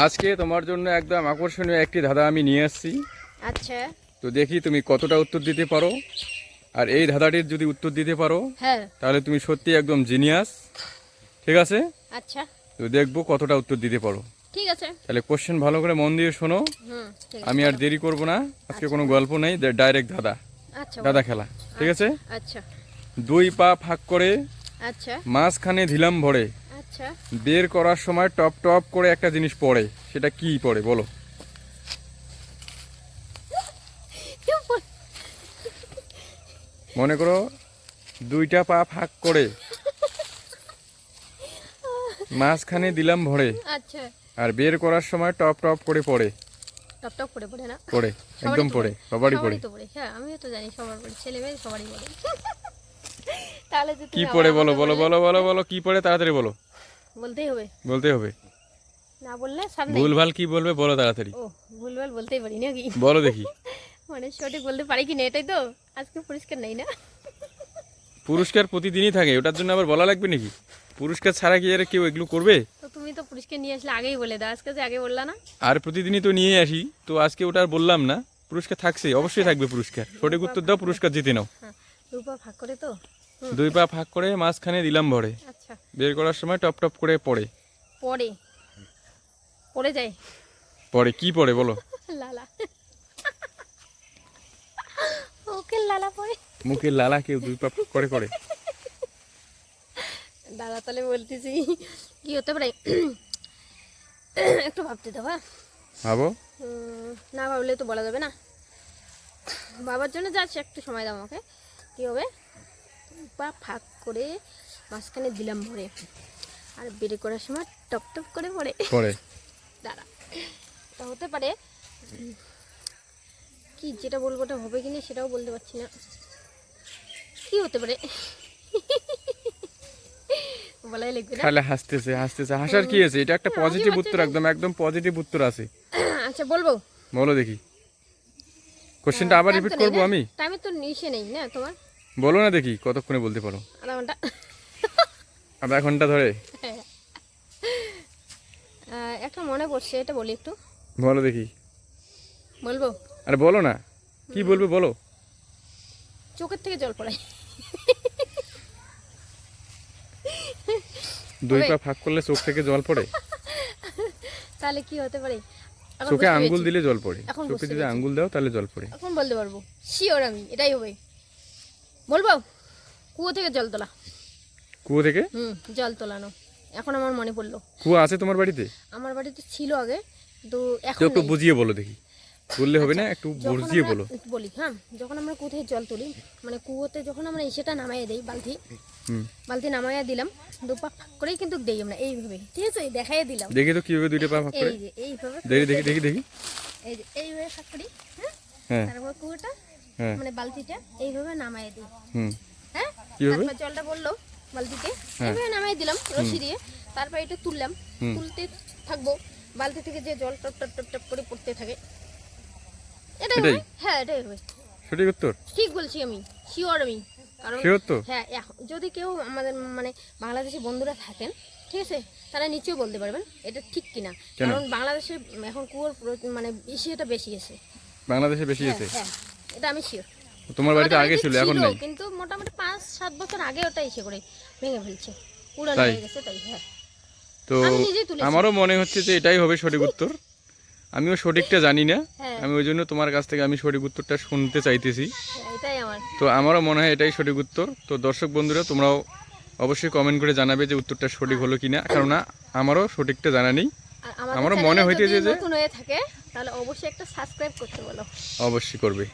আজকে তোমার জন্য একদম আকর্ষণীয় একটি ধাঁধা আমি নিয়ে আসছি। আচ্ছা, তো দেখি তুমি কতটা উত্তর দিতে পারো। আর এই ধাঁধাটির যদি উত্তর দিতে পারো হ্যাঁ, তাহলে তুমি সত্যি একদম জিনিয়াস। ঠিক আছে, আচ্ছা, তো দেখবো কতটা উত্তর দিতে পারো। ঠিক আছে। তাহলে কোশ্চেন ভালো করে মন দিয়ে শোনো। ঠিক আমি আছে, আর বলো। দেরি করব না, আজকে কোনো গল্প নেই, ডাইরেক্ট ধাঁধা। আচ্ছা, ধাঁধা বলো। খেলা, ঠিক আছে। আচ্ছা, দুই পা ফাঁক করে আচ্ছা, মাঝখানে দিলাম ভরে, আচ্ছা। বের করার সময় টপ টপ করে একটা জিনিস পড়ে, সেটা কি পড়ে বলো? মনে করো দুইটা পা ফাঁক করে মাঝখানে দিলাম ভরে, আচ্ছা, আর বের করার সময় টপ টপ করে পড়ে। টপ টপ করে পড়ে না? পড়ে, একদম পড়ে, সবারই পড়ে। তো পড়ে, হ্যাঁ, আমিও তো জানি সবার পড়ে, ছেলে মেয়ে সবারই পড়ে। তাহলে যে কি তুমি পড়ে আবার বলো আমাকে বলো বললে, বলো বলো বলো, কি পড়ে তাড়াতাড়ি বলো। বলতেই হবে, বলতে হবে, না বললে সামনে। ভুলভাল কি বলবে বলো তাড়াতাড়ি। ও, ভুলভাল বলতেই পারি নাকি? বলো দেখি। মানে সঠিক বলতে পারি কি না, এটাই তো। আজকে পরিষ্কার নেই না? পুরস্কার প্রতিদিনই থাকে, ওটার জন্য আবার বলা লাগবে নাকি? পুরস্কার ছাড়া কি আর কেউ এগুলো করবে? তো তুমি তো পরিষ্কার নিয়ে আসলে আগেই বলে দাও, আজকে যে আগে বললা না। আর প্রতিদিনই তো নিয়ে আসি, তো আজকে ওটা আর বললাম না। পুরস্কার থাকছে, অবশ্যই থাকবে পুরস্কার। সঠিক উত্তর দাও, পুরস্কার জিতে নাও। হ্যাঁ, রূপা ভাগ করে তো। দুই পা ফাঁক করে মাঝখানে দিলাম ভরে, আচ্ছা, বের করার সময় টপ টপ করে পড়ে। পড়ে, পড়ে যায়। পড়ে কি পড়ে বলো? লালা। ওকে, লালা পড়ে। মুখের লালা কেউ দুই পা ফাঁক করে করে? দাদা, তাহলে বলতেছি কি হতে পারে। একটু ভাবতে দাও, হ্যাঁ। ভাবো। না ভাবলে তো বলা যাবে না। বাবার জন্য যাচ্ছে, একটু সময় দাও আমাকে। কি হবে? বা ফাঁক করে মাঝখানে দিলাম ভরে, আর বের করার সময় টপ টপ করে পড়ে। পড়ে দাঁড়া, তা হতে পারে কি, যেটা বলবো ওটা হবে কিনা সেটাও বলতে পারছি না। কি হতে পারে? বলাই লিখবে না? খালে হাসতেছে হাসতেছে, হাসার কি আছে? এটা একটা পজিটিভ উত্তর, একদম একদম পজিটিভ উত্তর আছে। আচ্ছা, বলবো। বলো দেখি। কোশ্চেনটা আবার রিপিট করবো আমি? টাইমে তো নিশে নেই না তোমার। বলো না দেখি কতক্ষণে বলতে পারো। আধা ঘন্টা। আধা ঘন্টা ধরে? একটা মনে পড়ছে, এটা বলি একটু। বলো দেখি। বলবো? আরে বলো না, কি বলবে বলো। চোখের থেকে জল পড়ে। দুই পা ফাঁক করলে চোখ থেকে জল পড়ে? তাহলে কি হতে পারে? এখন চোখে বুঝতে আঙ্গুল পেরেছি। দিলে জল পড়ে, এখন চোখে বুঝতে যদি পেরেছি। আঙ্গুল দাও তাহলে জল পড়ে। এখন বলতে পারবো, শিওর আমি, এটাই হবে। বলবো? কুয়ো থেকে জল তোলা। কুয়ো থেকে জল তোলানো, এখন আমার মনে পড়লো। কুয়ো আছে তোমার বাড়িতে? আমার বাড়িতে ছিল আগে, কিন্তু তো এখন একটু নেই। বুঝিয়ে বলো দেখি। বললে হবে না, একটু যখন বুঝিয়ে আমরা বলো। বলি, হ্যাঁ, যখন আমরা কুয়ো থেকে জল তুলি, মানে কুয়োতে যখন আমরা সেটা নামাইয়ে দিই, হুম, বালতি নামাইয়া দিলাম, দুপা ফাঁক করেই কিন্তু দেই আমরা এইভাবে, ঠিক আছে? দেখাইয়া দিলাম। দেখি তো কিভাবে দুইটা পা ফাঁক করে। এই যে এইভাবে, দেখি দেখি দেখি দেখি। এই যে এইভাবে ফাঁক করি, হ্যাঁ। হ্যাঁ তারপর কুয়োটা, হ্যাঁ মানে বালতিটা এইভাবে নামাইয়ে দিই, হুম, হ্যাঁ। কিভাবে? তারপর জলটা পড়লো বালতিতে, হ্যাঁ। এইভাবে নামাই দিলাম রশি দিয়ে। তারপর এটা তুললাম, হুম। তুলতে থাকবো, বালতি থেকে যে জল টপ টপ টপ টপ করে পড়তে থাকে। এটাই এটাই? হবে, হ্যাঁ, এটাই হবে। সঠিক উত্তর? ঠিক বলছি আমি, শিওর আমি। কারণ শিওর তো? হ্যাঁ, যদি কেউ আমাদের মানে বাংলাদেশি বন্ধুরা থাকেন, ঠিক আছে, তারা নিচেও বলতে পারবেন এটা ঠিক কিনা। কেন? কারণ বাংলাদেশে এখন কুয়োর মানে ইসেটা বেশি আছে। বাংলাদেশে বেশি হ্যাঁ, আছে? হ্যাঁ, এটা আমি শিওর। তোমার বাড়িতে আগে ছিল, এখন নাই? কিন্তু মোটামুটি 5-7 বছর আগে ওটা ইসে করে ভেঙে ফেলছে, পুরানো তাই? হয়ে গেছে, তাই। হ্যাঁ, তো আমি নিজেই তুলেছি। আমারও মনে হচ্ছে যে এটাই হবে সঠিক উত্তর। আমিও সঠিকটা জানি না, হ্যাঁ, আমি ওই জন্য তোমার কাছ থেকে আমি সঠিক উত্তরটা শুনতে চাইতেছি। হ্যাঁ, এটাই আমার। তো আমারও মনে হয় এটাই সঠিক উত্তর। তো দর্শক বন্ধুরা, তোমরাও অবশ্যই কমেন্ট করে জানাবে যে উত্তরটা সঠিক হলো কিনা, কারণ আমারও সঠিকটা জানা নেই। আর আমাদের আমারও চ্যানেলে মনে হইতেছে যদি যে নতুন হয়ে থাকে তাহলে অবশ্যই একটা সাবস্ক্রাইব করতে বলো। অবশ্যই করবে।